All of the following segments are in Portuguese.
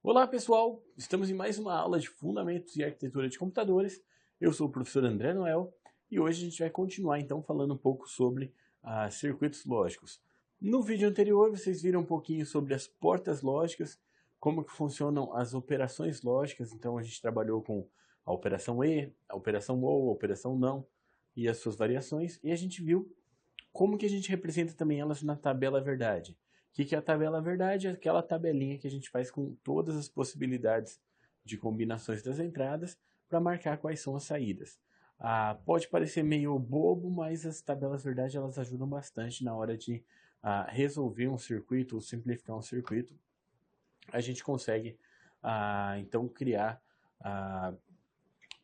Olá pessoal, estamos em mais uma aula de Fundamentos e Arquitetura de Computadores. Eu sou o professor André Noel e hoje a gente vai continuar então falando um pouco sobre circuitos lógicos. No vídeo anterior vocês viram um pouquinho sobre as portas lógicas, como que funcionam as operações lógicas. Então a gente trabalhou com a operação E, a operação OU, a operação NÃO e as suas variações, e a gente viu como que a gente representa também elas na tabela verdade. O que é a tabela verdade? É aquela tabelinha que a gente faz com todas as possibilidades de combinações das entradas para marcar quais são as saídas. Pode parecer meio bobo, mas as tabelas verdade elas ajudam bastante na hora de resolver um circuito ou simplificar um circuito. A gente consegue então criar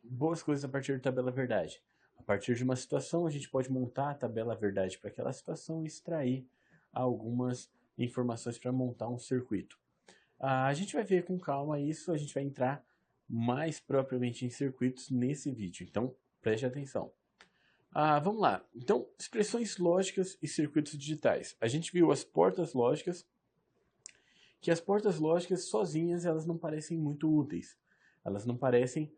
boas coisas a partir da tabela verdade. A partir de uma situação, a gente pode montar a tabela verdade para aquela situação e extrair algumas informações para montar um circuito. A gente vai ver com calma isso, a gente vai entrar mais propriamente em circuitos nesse vídeo, então preste atenção. Vamos lá, então expressões lógicas e circuitos digitais. A gente viu as portas lógicas, que as portas lógicas sozinhas elas não parecem muito úteis, elas não parecem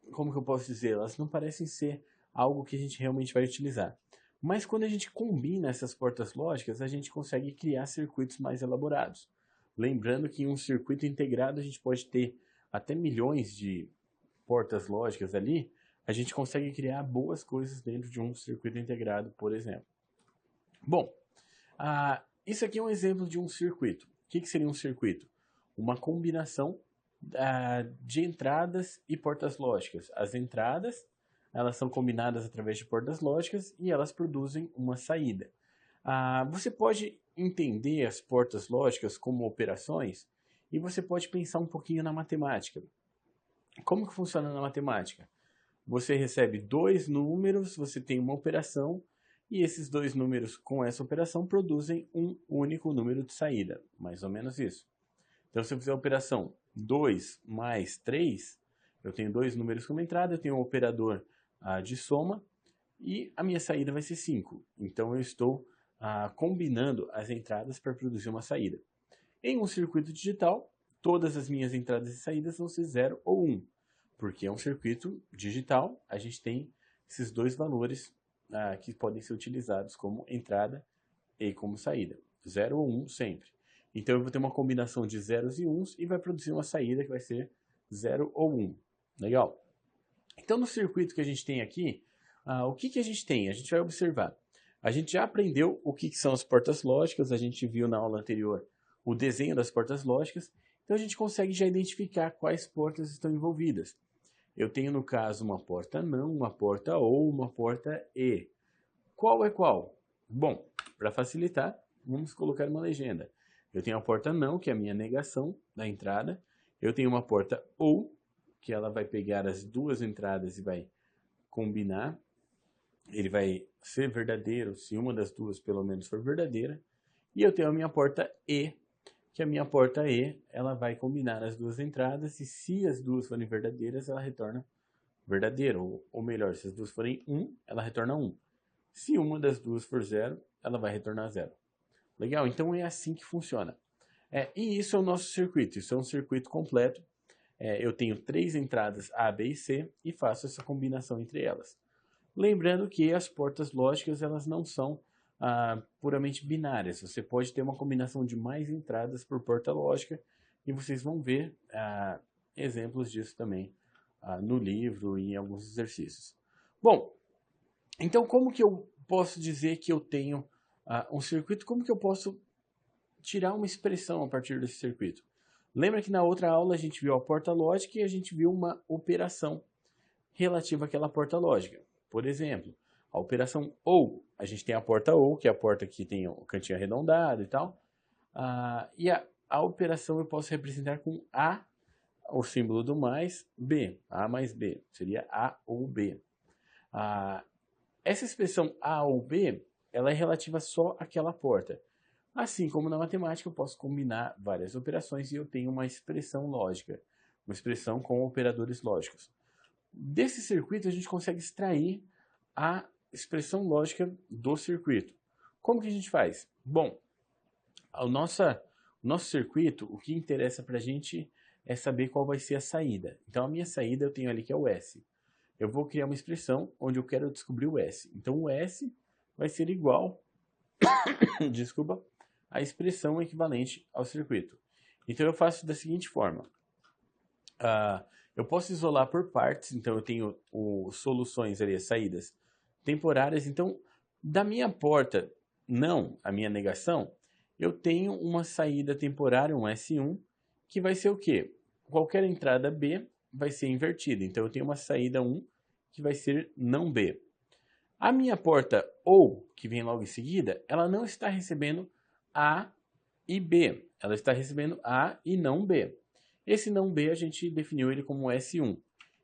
como que eu posso dizer? Elas não parecem ser algo que a gente realmente vai utilizar. Mas quando a gente combina essas portas lógicas, a gente consegue criar circuitos mais elaborados. Lembrando que em um circuito integrado a gente pode ter até milhões de portas lógicas ali, a gente consegue criar boas coisas dentro de um circuito integrado, por exemplo. Bom, isso aqui é um exemplo de um circuito. O que seria um circuito? Uma combinação de entradas e portas lógicas. As entradas, elas são combinadas através de portas lógicas e elas produzem uma saída. Você pode entender as portas lógicas como operações e você pode pensar um pouquinho na matemática. Como que funciona na matemática? Você recebe dois números, você tem uma operação e esses dois números com essa operação produzem um único número de saída. Mais ou menos isso. Então, se eu fizer a operação 2 mais 3, eu tenho dois números como entrada, eu tenho um operador de soma e a minha saída vai ser 5. Então, eu estou combinando as entradas para produzir uma saída. Em um circuito digital, todas as minhas entradas e saídas vão ser 0 ou 1. Porque é um circuito digital, a gente tem esses dois valores que podem ser utilizados como entrada e como saída. 0 ou 1 sempre. Então eu vou ter uma combinação de zeros e uns e vai produzir uma saída que vai ser 0 ou 1. Legal? Então no circuito que a gente tem aqui, o que a gente tem? A gente vai observar. A gente já aprendeu o que são as portas lógicas, a gente viu na aula anterior o desenho das portas lógicas, então a gente consegue já identificar quais portas estão envolvidas. Eu tenho no caso uma porta NÃO, uma porta OU, uma porta E. Qual é qual? Bom, para facilitar, vamos colocar uma legenda. Eu tenho a porta NÃO, que é a minha negação da entrada. Eu tenho uma porta OU, que ela vai pegar as duas entradas e vai combinar. Ele vai ser verdadeiro se uma das duas pelo menos for verdadeira. E eu tenho a minha porta E, que a minha porta E, ela vai combinar as duas entradas e se as duas forem verdadeiras, ela retorna verdadeiro. Ou melhor, se as duas forem 1, ela retorna 1. Se uma das duas for 0, ela vai retornar 0. Legal? Então é assim que funciona. E isso é o nosso circuito. Isso é um circuito completo. Eu tenho 3 entradas A, B e C e faço essa combinação entre elas. Lembrando que as portas lógicas elas não são puramente binárias. Você pode ter uma combinação de mais entradas por porta lógica e vocês vão ver exemplos disso também no livro e em alguns exercícios. Bom, então como que eu posso dizer que eu tenho um circuito? Como que eu posso tirar uma expressão a partir desse circuito? Lembra que na outra aula a gente viu a porta lógica e a gente viu uma operação relativa àquela porta lógica. Por exemplo, a operação OU, a gente tem a porta OU, que é a porta que tem o cantinho arredondado e tal. E a operação eu posso representar com A, o símbolo do mais, B. A mais B, seria A ou B. Essa expressão A ou B, ela é relativa só àquela porta. Assim como na matemática, eu posso combinar várias operações e eu tenho uma expressão lógica, uma expressão com operadores lógicos. Desse circuito, a gente consegue extrair a expressão lógica do circuito. Como que a gente faz? Bom, Nosso circuito, o que interessa para a gente é saber qual vai ser a saída. Então, a minha saída eu tenho ali que é o S. Eu vou criar uma expressão onde eu quero descobrir o S. Então, o S vai ser igual, desculpa, à expressão equivalente ao circuito. Então, eu faço da seguinte forma. Eu posso isolar por partes, então eu tenho soluções ali, saídas temporárias. Então, da minha porta não, a minha negação, eu tenho uma saída temporária, um S1, que vai ser o quê? Qualquer entrada B vai ser invertida. Então, eu tenho uma saída 1 que vai ser não B. A minha porta OU, que vem logo em seguida, ela não está recebendo A e B. Ela está recebendo A e não B. Esse não B a gente definiu ele como S1.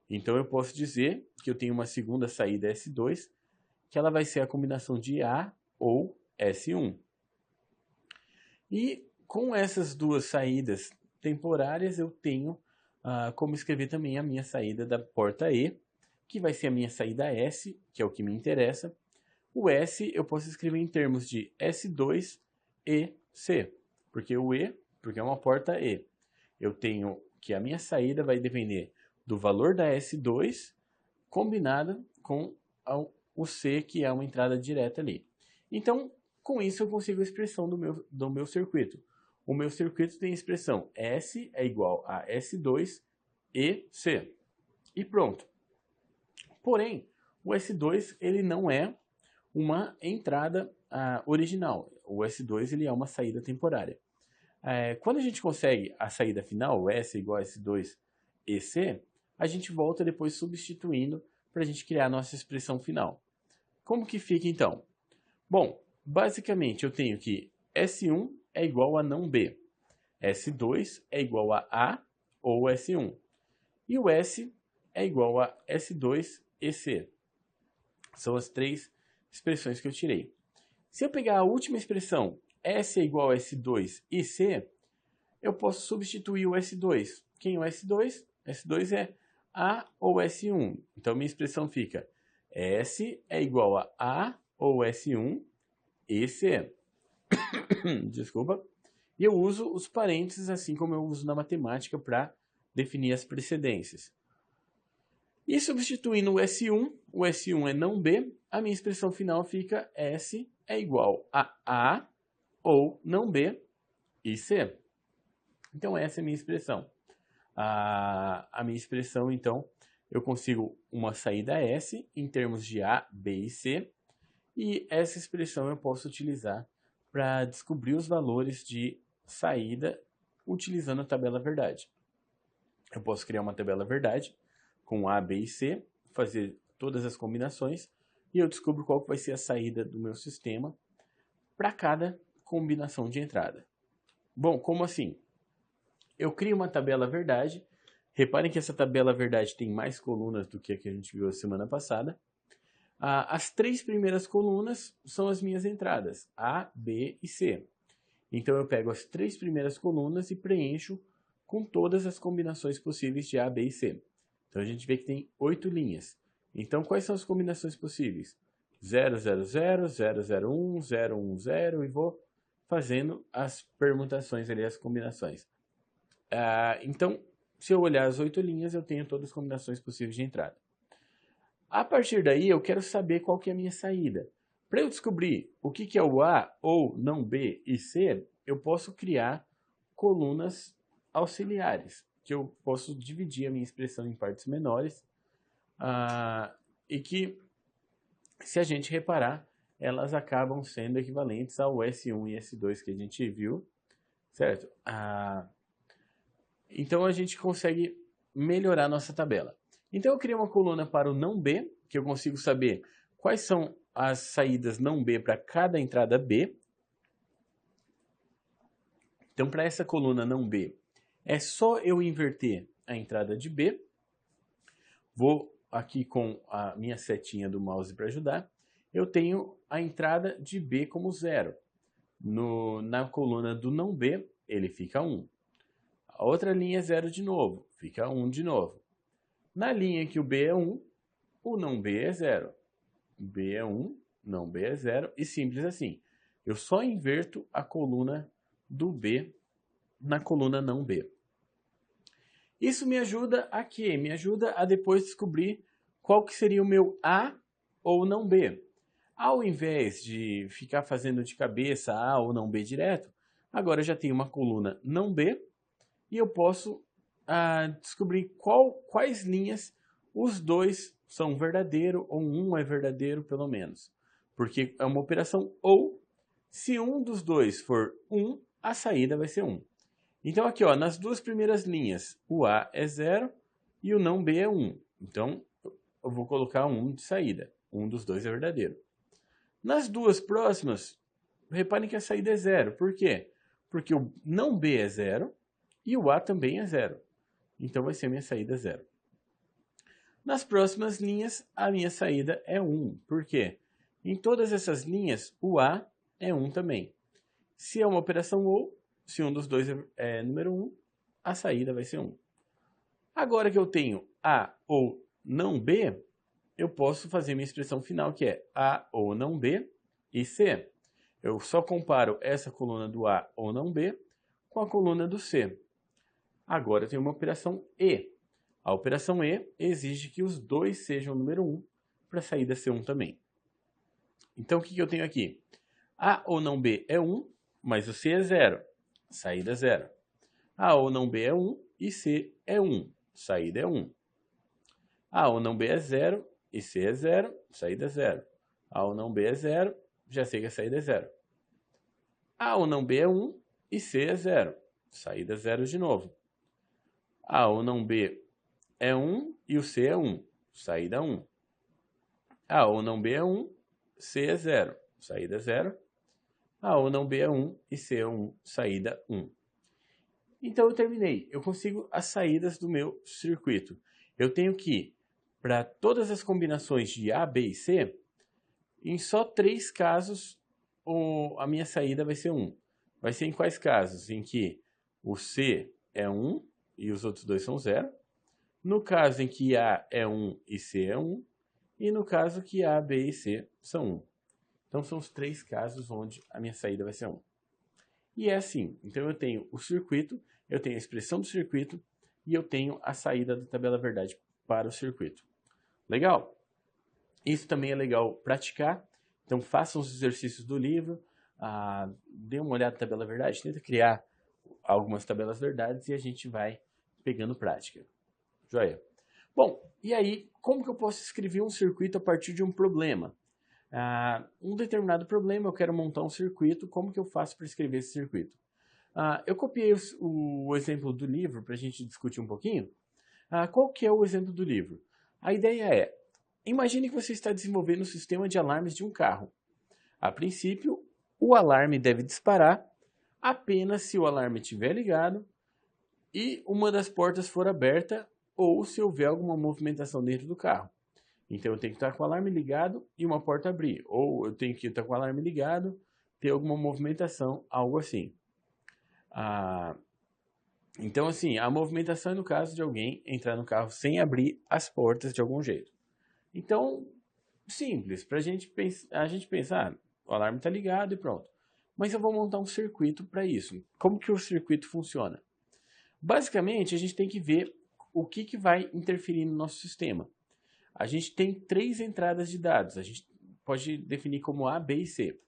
Então eu posso dizer que eu tenho uma segunda saída S2, que ela vai ser a combinação de A ou S1. E com essas duas saídas temporárias eu tenho como escrever também a minha saída da porta E, que vai ser a minha saída S, que é o que me interessa. O S eu posso escrever em termos de S2 e C, porque o E, porque é uma porta E. Eu tenho que a minha saída vai depender do valor da S2 combinada com o C, que é uma entrada direta ali. Então, com isso eu consigo a expressão do meu circuito. O meu circuito tem a expressão S é igual a S2 e C. E pronto. Porém, o S2 ele não é uma entrada original. O S2 ele é uma saída temporária. Quando a gente consegue a saída final, o S igual a S2 e C, a gente volta depois substituindo para a gente criar a nossa expressão final. Como que fica então? Bom, basicamente eu tenho que S1 é igual a não B, S2 é igual a A ou S1, e o S é igual a S2 e C. São as três expressões que eu tirei. Se eu pegar a última expressão, S é igual a S2 e C, eu posso substituir o S2. Quem é o S2? S2 é A ou S1. Então, minha expressão fica S é igual a A ou S1 e C. Desculpa. E eu uso os parênteses, assim como eu uso na matemática, para definir as precedências. E substituindo o S1 é não B, a minha expressão final fica S é igual a A ou não B e C. Então, essa é a minha expressão. A minha expressão, então, eu consigo uma saída S em termos de A, B e C. E essa expressão eu posso utilizar para descobrir os valores de saída utilizando a tabela verdade. Eu posso criar uma tabela verdade com A, B e C, fazer todas as combinações e eu descubro qual vai ser a saída do meu sistema para cada combinação de entrada. Bom, como assim? Eu crio uma tabela verdade. Reparem que essa tabela verdade tem mais colunas do que a gente viu a semana passada. As três primeiras colunas são as minhas entradas, A, B e C. Então eu pego as três primeiras colunas e preencho com todas as combinações possíveis de A, B e C. Então a gente vê que tem 8 linhas. Então quais são as combinações possíveis? 0, 0, 0, 0, 0, 1, 0, 1, 0 e vou fazendo as permutações ali, as combinações. Então, se eu olhar as 8 linhas, eu tenho todas as combinações possíveis de entrada. A partir daí, eu quero saber qual que é a minha saída. Para eu descobrir o que é o A ou não B e C, eu posso criar colunas auxiliares, que eu posso dividir a minha expressão em partes menores e que, se a gente reparar, elas acabam sendo equivalentes ao S1 e S2 que a gente viu, certo? Então, a gente consegue melhorar a nossa tabela. Então, eu criei uma coluna para o não B, que eu consigo saber quais são as saídas não B para cada entrada B. Então, para essa coluna não B, é só eu inverter a entrada de B. Vou aqui com a minha setinha do mouse para ajudar. Eu tenho a entrada de B como 0. Na coluna do não B, ele fica 1. A outra linha é 0 de novo, fica 1 de novo. Na linha que o B é 1, o não B é 0. B é 1, não B é 0 e simples assim. Eu só inverto a coluna do B na coluna não B. Isso me ajuda a quê? Me ajuda a depois descobrir qual que seria o meu A ou não B. Ao invés de ficar fazendo de cabeça A ou não B direto, agora eu já tenho uma coluna não B e eu posso descobrir quais linhas os dois são verdadeiro ou um é verdadeiro pelo menos. Porque é uma operação ou, se um dos dois for 1, a saída vai ser 1. Então aqui, ó, nas duas primeiras linhas, o A é 0 e o não B é 1. Então eu vou colocar 1 de saída. Um dos dois é verdadeiro. Nas duas próximas, reparem que a saída é 0. Por quê? Porque o não B é 0 e o A também é 0. Então vai ser a minha saída 0. Nas próximas linhas, a minha saída é 1. Por quê? Em todas essas linhas, o A é 1 também. Se é uma operação ou, se um dos dois é número 1, a saída vai ser 1. Agora que eu tenho A ou não B, eu posso fazer minha expressão final, que é A ou não B e C. Eu só comparo essa coluna do A ou não B com a coluna do C. Agora eu tenho uma operação E. A operação E exige que os dois sejam número 1 para a saída ser 1 também. Então o que eu tenho aqui? A ou não B é 1, mas o C é 0. Saída 0. A ou não B é 1 e C é 1. Saída é 1. A ou não B é 0 e C é 0, saída é 0. A ou não B é 0, já sei que a saída é 0. A ou não B é 1 e C é 0, saída 0 de novo. A ou não B é 1 e o C é 1, saída 1. A ou não B é 1, C é 0, saída 0. A ou não B é 1 e C é 1, saída 1. Então eu terminei. Eu consigo as saídas do meu circuito. Eu tenho que, para todas as combinações de A, B e C, em só 3 casos a minha saída vai ser 1. Vai ser em quais casos? Em que o C é 1 e os outros dois são 0. No caso em que A é 1 e C é 1. E no caso que A, B e C são 1. Então são os 3 casos onde a minha saída vai ser 1. E é assim. Então eu tenho o circuito, eu tenho a expressão do circuito e eu tenho a saída da tabela verdade para o circuito. Legal? Isso também é legal praticar. Então façam os exercícios do livro, dê uma olhada na tabela verdade, tenta criar algumas tabelas verdades e a gente vai pegando prática. Joia? Bom, e aí, como que eu posso escrever um circuito a partir de um problema? Um determinado problema, eu quero montar um circuito, como que eu faço para escrever esse circuito? Eu copiei o exemplo do livro para a gente discutir um pouquinho. Qual que é o exemplo do livro? A ideia é, imagine que você está desenvolvendo um sistema de alarmes de um carro. A princípio, o alarme deve disparar apenas se o alarme estiver ligado e uma das portas for aberta ou se houver alguma movimentação dentro do carro. Então eu tenho que estar com o alarme ligado e uma porta abrir. Ou eu tenho que estar com o alarme ligado, ter alguma movimentação, algo assim. Então assim, a movimentação é no caso de alguém entrar no carro sem abrir as portas de algum jeito. Então, simples, para a gente pensar, o alarme está ligado e pronto. Mas eu vou montar um circuito para isso. Como que o circuito funciona? Basicamente, a gente tem que ver o que vai interferir no nosso sistema. A gente tem 3 entradas de dados. A gente pode definir como A, B e C.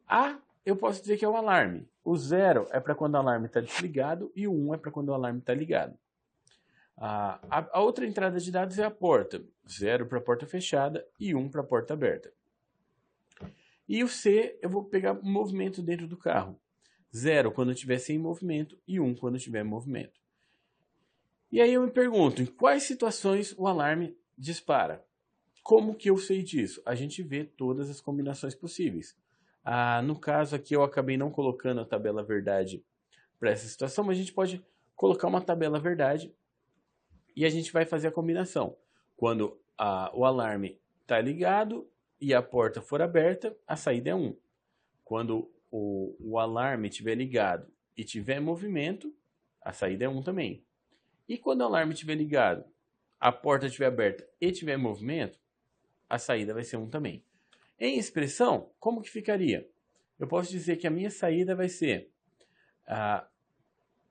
A, eu posso dizer que é o alarme. O 0 é para quando o alarme está desligado e o 1 é para quando o alarme está ligado. A outra entrada de dados é a porta. 0 para a porta fechada e 1 para a porta aberta. E o C, eu vou pegar o movimento dentro do carro. 0 quando estiver sem movimento e 1 quando estiver em movimento. E aí eu me pergunto, em quais situações o alarme dispara? Como que eu sei disso? A gente vê todas as combinações possíveis. No caso aqui eu acabei não colocando a tabela verdade para essa situação, mas a gente pode colocar uma tabela verdade e a gente vai fazer a combinação. Quando o alarme está ligado e a porta for aberta, a saída é 1. Quando o alarme estiver ligado e tiver movimento, a saída é 1 também. E quando o alarme estiver ligado, a porta estiver aberta e tiver movimento, a saída vai ser 1 também. Em expressão, como que ficaria? Eu posso dizer que a minha saída vai ser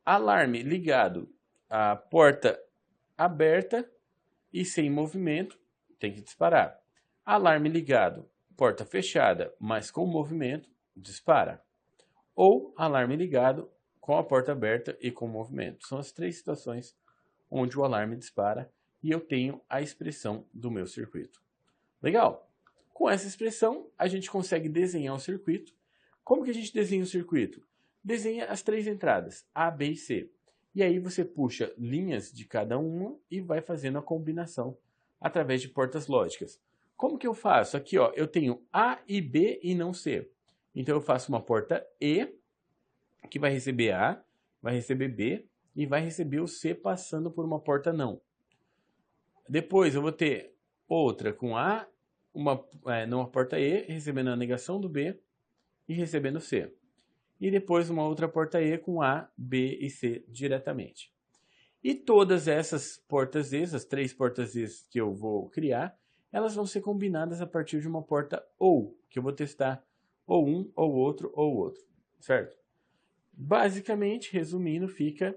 alarme ligado, a porta aberta e sem movimento, tem que disparar. Alarme ligado, porta fechada, mas com movimento, dispara. Ou alarme ligado com a porta aberta e com movimento. São as 3 situações onde o alarme dispara e eu tenho a expressão do meu circuito. Legal? Com essa expressão, a gente consegue desenhar o circuito. Como que a gente desenha o circuito? Desenha as 3 entradas, A, B e C. E aí você puxa linhas de cada uma e vai fazendo a combinação através de portas lógicas. Como que eu faço? Aqui, ó, eu tenho A e B e não C. Então eu faço uma porta E, que vai receber A, vai receber B e vai receber o C passando por uma porta não. Depois eu vou ter outra com A, numa porta E, recebendo a negação do B e recebendo C. E depois uma outra porta E com A, B e C diretamente. E todas essas portas E, as 3 portas E que eu vou criar, elas vão ser combinadas a partir de uma porta OU, que eu vou testar ou um, ou outro, certo? Basicamente, resumindo, fica...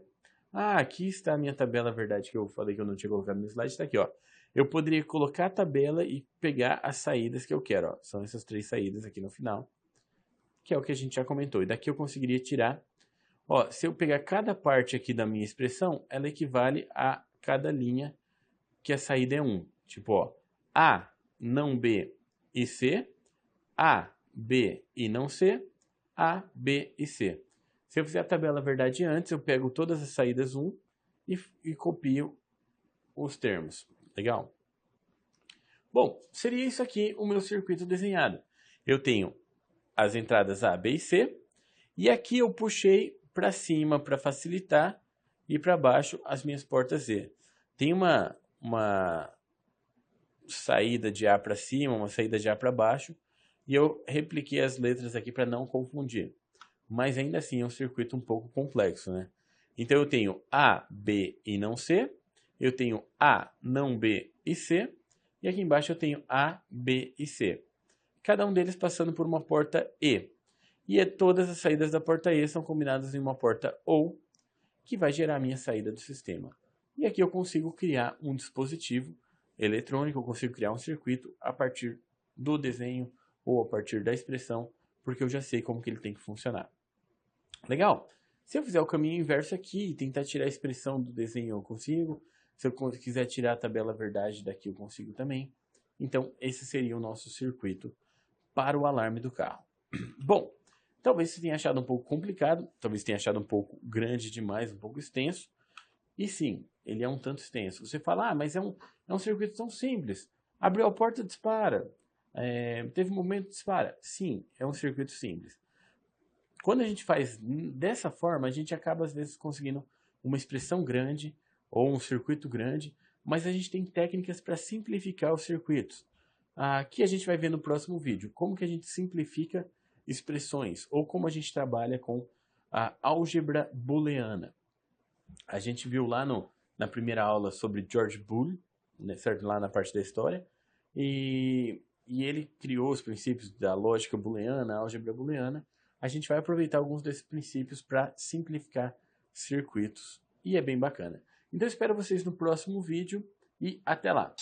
aqui está a minha tabela, verdade, que eu falei que eu não tinha colocado no slide, está aqui, ó. Eu poderia colocar a tabela e pegar as saídas que eu quero, ó. São essas 3 saídas aqui no final, que é o que a gente já comentou. E daqui eu conseguiria tirar... Ó, se eu pegar cada parte aqui da minha expressão, ela equivale a cada linha que a saída é 1. Tipo, ó, A, não B e C, A, B e não C, A, B e C. Se eu fizer a tabela verdade antes, eu pego todas as saídas 1 e copio os termos. Legal? Bom, seria isso aqui o meu circuito desenhado. Eu tenho as entradas A, B e C, e aqui eu puxei para cima para facilitar e para baixo as minhas portas E. Tem uma saída de A para cima, uma saída de A para baixo, e eu repliquei as letras aqui para não confundir. Mas ainda assim é um circuito um pouco complexo, né? Então eu tenho A, B e não C, eu tenho A, não B e C, e aqui embaixo eu tenho A, B e C. Cada um deles passando por uma porta E. E todas as saídas da porta E são combinadas em uma porta OU, que vai gerar a minha saída do sistema. E aqui eu consigo criar um dispositivo eletrônico, eu consigo criar um circuito a partir do desenho ou a partir da expressão, porque eu já sei como que ele tem que funcionar. Legal? Se eu fizer o caminho inverso aqui e tentar tirar a expressão do desenho, eu consigo. Se eu quiser tirar a tabela verdade daqui, eu consigo também. Então, esse seria o nosso circuito para o alarme do carro. Bom, talvez você tenha achado um pouco complicado, talvez tenha achado um pouco grande demais, um pouco extenso. E sim, ele é um tanto extenso. Você fala, mas é um circuito tão simples. Abriu a porta, dispara. Teve um momento, dispara. Sim, é um circuito simples. Quando a gente faz dessa forma, a gente acaba às vezes conseguindo uma expressão grande ou um circuito grande, mas a gente tem técnicas para simplificar os circuitos. Aqui a gente vai ver no próximo vídeo como que a gente simplifica expressões ou como a gente trabalha com a álgebra booleana. A gente viu lá na primeira aula sobre George Boole, né, certo? Lá na parte da história, e ele criou os princípios da lógica booleana, a álgebra booleana. A gente vai aproveitar alguns desses princípios para simplificar circuitos e é bem bacana. Então espero vocês no próximo vídeo e até lá!